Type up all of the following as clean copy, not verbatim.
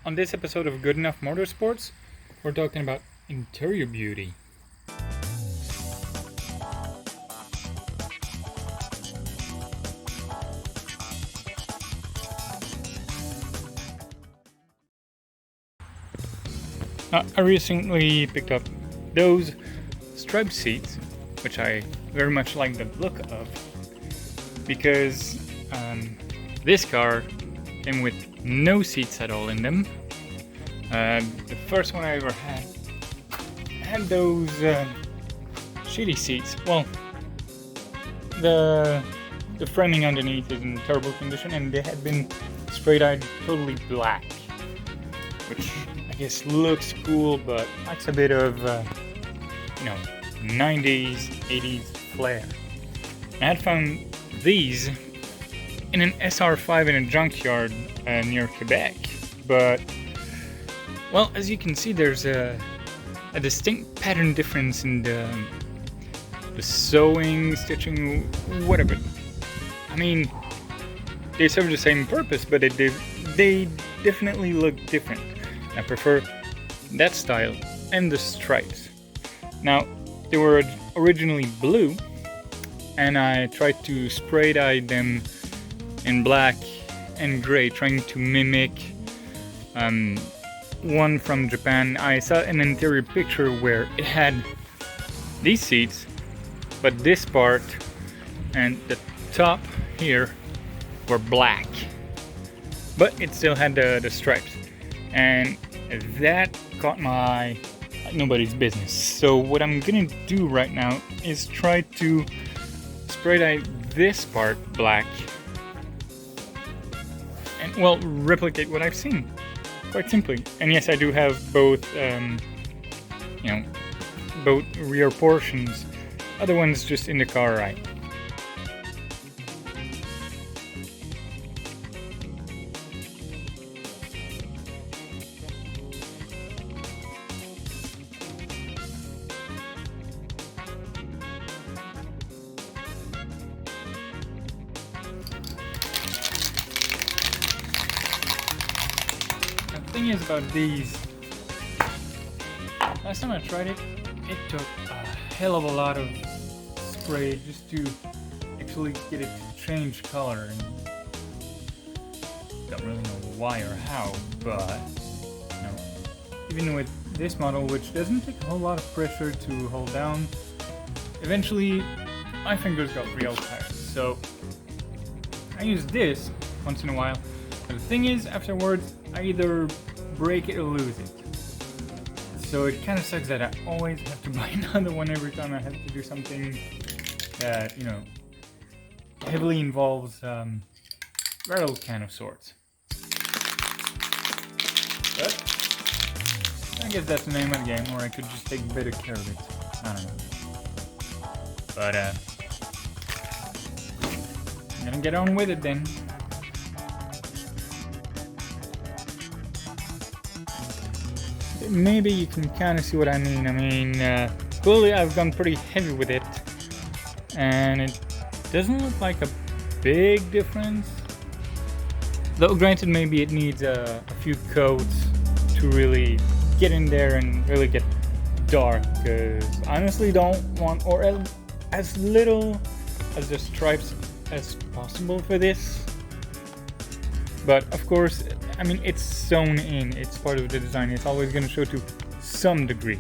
On this episode of GoodEnough Motorsports, we're talking about interior beauty. I recently picked up those striped seats, which I very much like the look of, because this car came with no seats at all in them. The first one I ever had those shitty seats. Well, the framing underneath is in terrible condition, and they had been sprayed totally black, which I guess looks cool, but lacks a bit of 90s, 80s flair. I had found these in an SR5 in a junkyard near Quebec, but well, as you can see, there's a distinct pattern difference in the sewing, stitching, whatever. I mean, they serve the same purpose, but they definitely look different. I prefer that style and the stripes. Now, they were originally blue, and I tried to spray dye them in black and gray, trying to mimic one from Japan. I saw an interior picture where it had these seats, but this part and the top here were black, but it still had the stripes, and that caught my eye like nobody's business. So what I'm gonna do right now is try to spray dye this part black and, well, replicate what I've seen, quite simply. And yes, I do have both both rear portions. Other ones just in the car right. The thing is about these, last time I tried it, it took a hell of a lot of spray just to actually get it to change color, and don't really know why or how, but even with this model, which doesn't take a whole lot of pressure to hold down, eventually my fingers got real tired, so I use this once in a while. But the thing is, afterwards, I either break it or lose it. So it kind of sucks that I always have to buy another one every time I have to do something that, heavily involves rattle can of sorts. But I guess that's the name of the game, or I could just take better care of it. I don't know. But I'm gonna get on with it then. Maybe you can kind of see what I mean. Clearly I've gone pretty heavy with it, and it doesn't look like a big difference. Though granted, maybe it needs a few coats to really get in there and really get dark, because I honestly don't want, or as little as the stripes as possible for this. But of course, it's sewn in, it's part of the design, it's always going to show to some degree.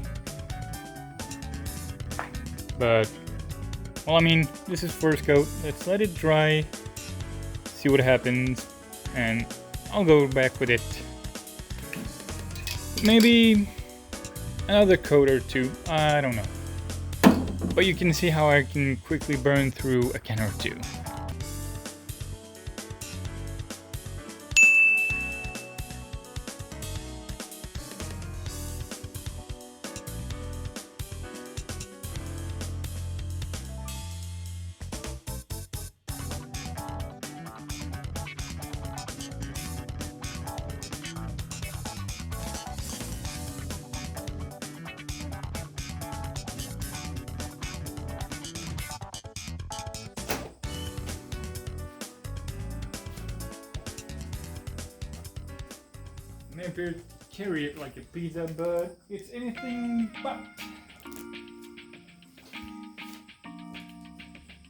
But, well, this is first coat, let's let it dry, see what happens, and I'll go back with it. Maybe another coat or two, I don't know. But you can see how I can quickly burn through a can or two. may appear to carry it like a pizza, but it's anything but.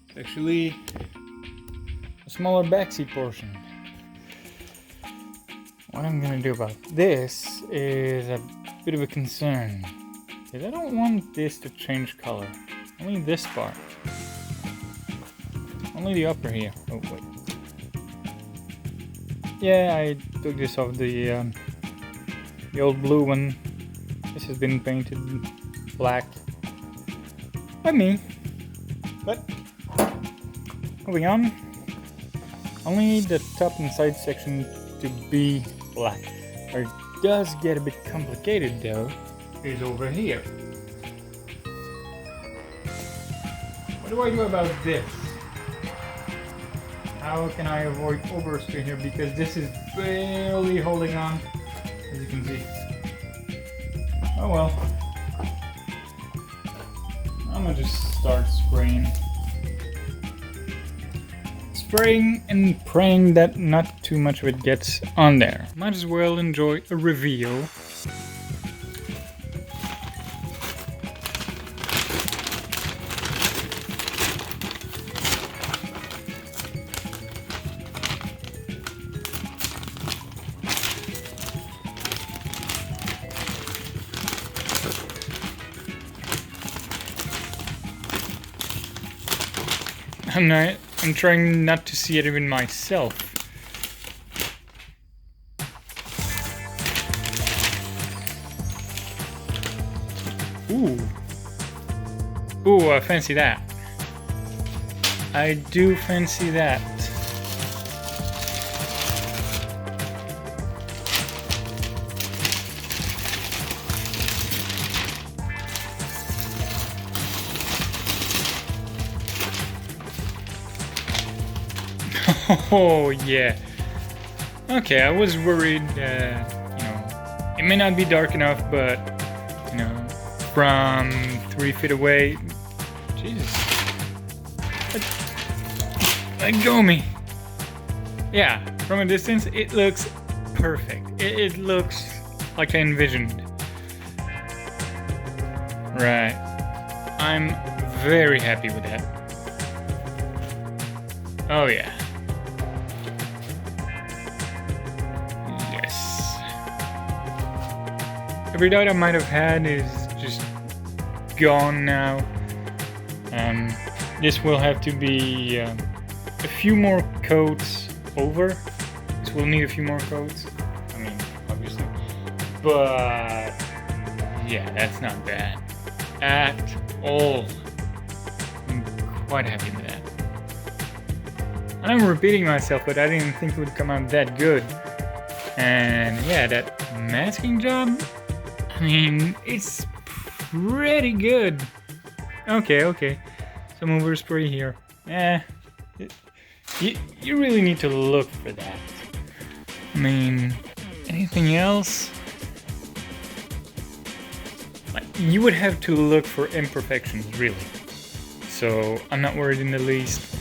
It's actually a smaller backseat portion. What I'm gonna do about this is a bit of a concern, because I don't want this to change color. Only this part. Only the upper here. Oh wait. Yeah, I took this off the old blue one. This has been painted black by me. But moving on. Only the top and side section to be black. Where it does get a bit complicated though is over here. What do I do about this? How can I avoid oversteer here, because this is barely holding on, as you can see. Oh well. I'm gonna just start spraying. Spraying and praying that not too much of it gets on there. Might as well enjoy a reveal. I'm trying not to see it even myself. Ooh. Ooh, I fancy that. I do fancy that. Oh yeah. Okay, I was worried. It may not be dark enough, but from 3 feet away, Jesus, let go me. Yeah, from a distance, it looks perfect. It looks like I envisioned. Right. I'm very happy with that. Oh yeah. Every doubt I might have had is just gone now. This will have to be a few more coats over. This will need a few more coats. I mean, obviously. But yeah, that's not bad at all. I'm quite happy with that. I'm repeating myself, but I didn't think it would come out that good. And yeah, that masking job, I mean, it's pretty good. Okay. Some overspray here. You really need to look for that. I mean, anything else? Like, you would have to look for imperfections, really. So I'm not worried in the least.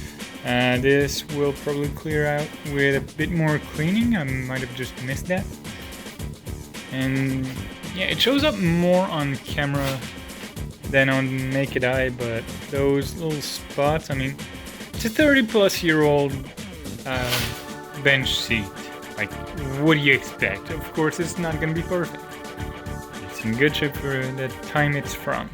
This will probably clear out with a bit more cleaning. I might have just missed that. And yeah, it shows up more on camera than on naked eye, but those little spots, I mean, it's a 30-plus-year-old bench seat. Like, what do you expect? Of course, it's not gonna be perfect. It's in good shape for the time it's from.